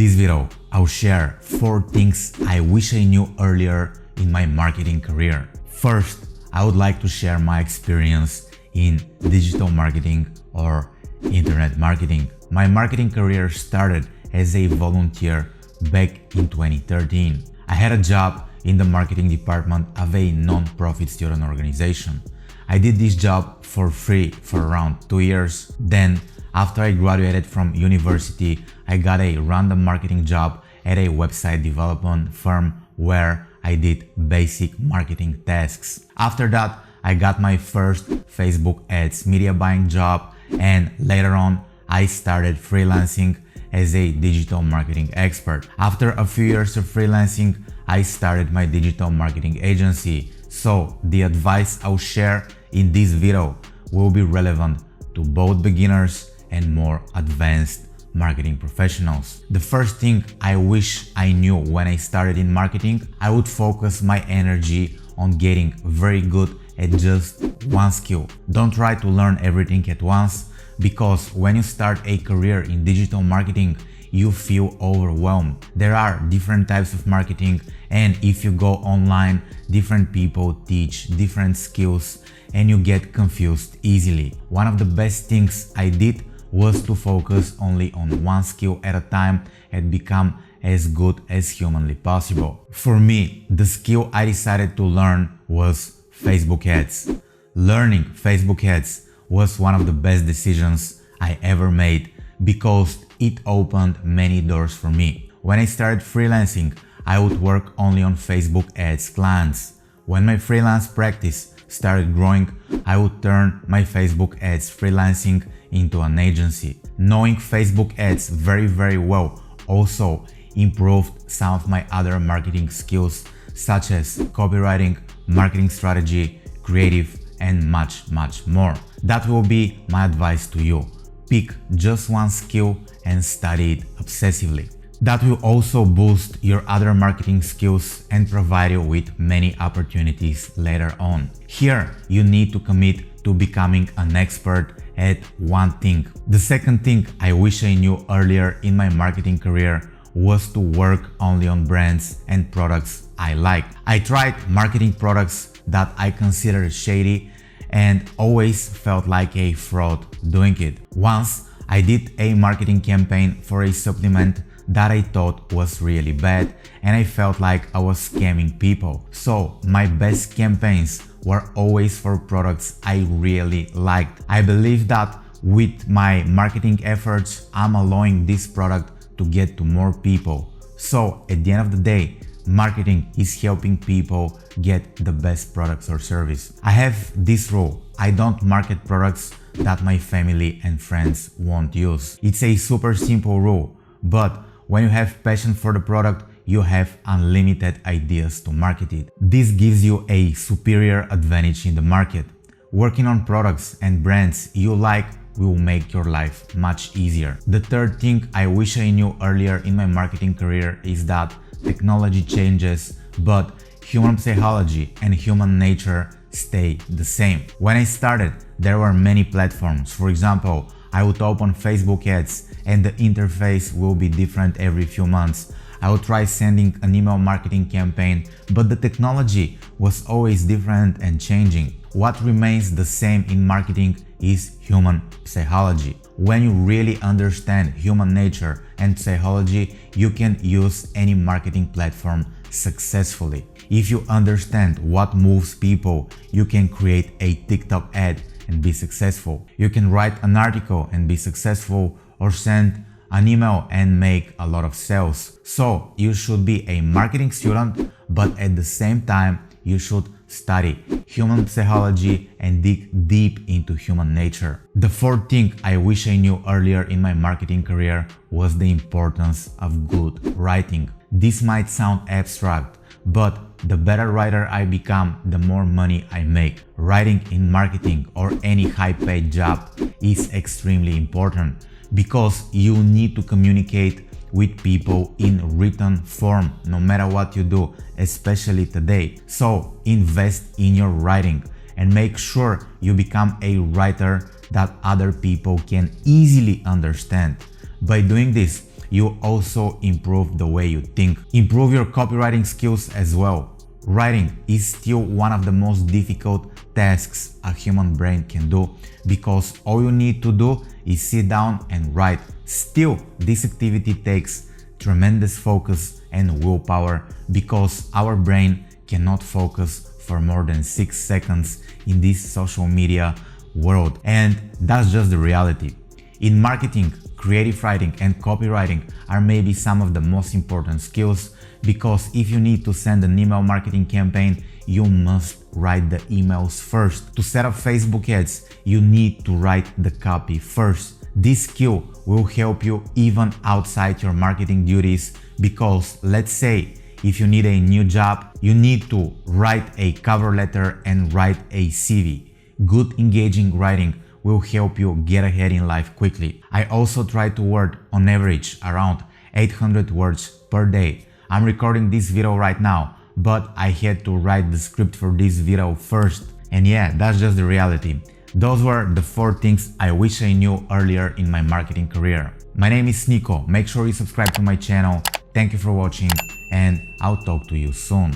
this video, I'll share 4 things I wish I knew earlier in my marketing career. First, I would like to share my experience in digital marketing or internet marketing. My marketing career started as a volunteer back in 2013. I had a job in the marketing department of a non-profit student organization. I did this job for free for around 2 years. Then, after I graduated from university, I got a random marketing job at a website development firm where I did basic marketing tasks. After that, I got my first Facebook ads media buying job, and later on, I started freelancing as a digital marketing expert. After a few years of freelancing, I started my digital marketing agency. So the advice I'll share in this video will be relevant to both beginners and more advanced marketing professionals. The first thing I wish I knew when I started in marketing, I would focus my energy on getting very good at just one skill. Don't try to learn everything at once, because when you start a career in digital marketing, you feel overwhelmed. There are different types of marketing, and if you go online, different people teach different skills and you get confused easily. One of the best things I did was to focus only on one skill at a time and become as good as humanly possible. For me, the skill I decided to learn was Facebook ads. Learning Facebook ads was one of the best decisions I ever made because it opened many doors for me. When I started freelancing, I would work only on Facebook ads clients. When my freelance practice started growing, I would turn my Facebook ads freelancing into an agency. Knowing Facebook ads very well also improved some of my other marketing skills, such as copywriting, marketing strategy, creative, and much more. That will be my advice to you. Pick just one skill and study it obsessively. That will also boost your other marketing skills and provide you with many opportunities later on. Here, you need to commit to becoming an expert at one thing. The second thing I wish I knew earlier in my marketing career was to work only on brands and products I liked. I tried marketing products that I considered shady and always felt like a fraud doing it. Once, I did a marketing campaign for a supplement that I thought was really bad, and I felt like I was scamming people. So my best campaigns were always for products I really liked. I believe that with my marketing efforts, I'm allowing this product to get to more people. So at the end of the day, marketing is helping people get the best products or service. I have this rule: I don't market products that my family and friends won't use. It's a super simple rule, but when you have passion for the product, you have unlimited ideas to market it. This gives you a superior advantage in the market. Working on products and brands you like will make your life much easier. The third thing I wish I knew earlier in my marketing career is that technology changes, but human psychology and human nature stay the same. When I started, there were many platforms. For example, I would open Facebook ads and the interface will be different every few months. I would try sending an email marketing campaign, but the technology was always different and changing. What remains the same in marketing is human psychology. When you really understand human nature and psychology, you can use any marketing platform successfully. If you understand what moves people, you can create a TikTok ad and be successful. You can write an article and be successful, or send an email and make a lot of sales. So you should be a marketing student, but at the same time, you should study human psychology and dig deep into human nature. The fourth thing I wish I knew earlier in my marketing career was the importance of good writing. This might sound abstract, but the better writer I become, the more money I make. Writing in marketing or any high-paid job is extremely important because you need to communicate with people in written form no matter what you do, especially today. So invest in your writing and make sure you become a writer that other people can easily understand. By doing this, you also improve the way you think. Improve your copywriting skills as well. Writing is still one of the most difficult tasks a human brain can do because all you need to do is sit down and write. Still, this activity takes tremendous focus and willpower because our brain cannot focus for more than 6 seconds in this social media world, and that's just the reality. In marketing, creative writing and copywriting are maybe some of the most important skills because if you need to send an email marketing campaign, you must write the emails first. To set up Facebook ads, you need to write the copy first. This skill will help you even outside your marketing duties because let's say if you need a new job, you need to write a cover letter and write a CV. Good engaging writing will help you get ahead in life quickly. I also try to word on average around 800 words per day. I'm recording this video right now, but I had to write the script for this video first. And yeah, that's just the reality. Those were the 4 things I wish I knew earlier in my marketing career. My name is Nico. Make sure you subscribe to my channel. Thank you for watching and I'll talk to you soon.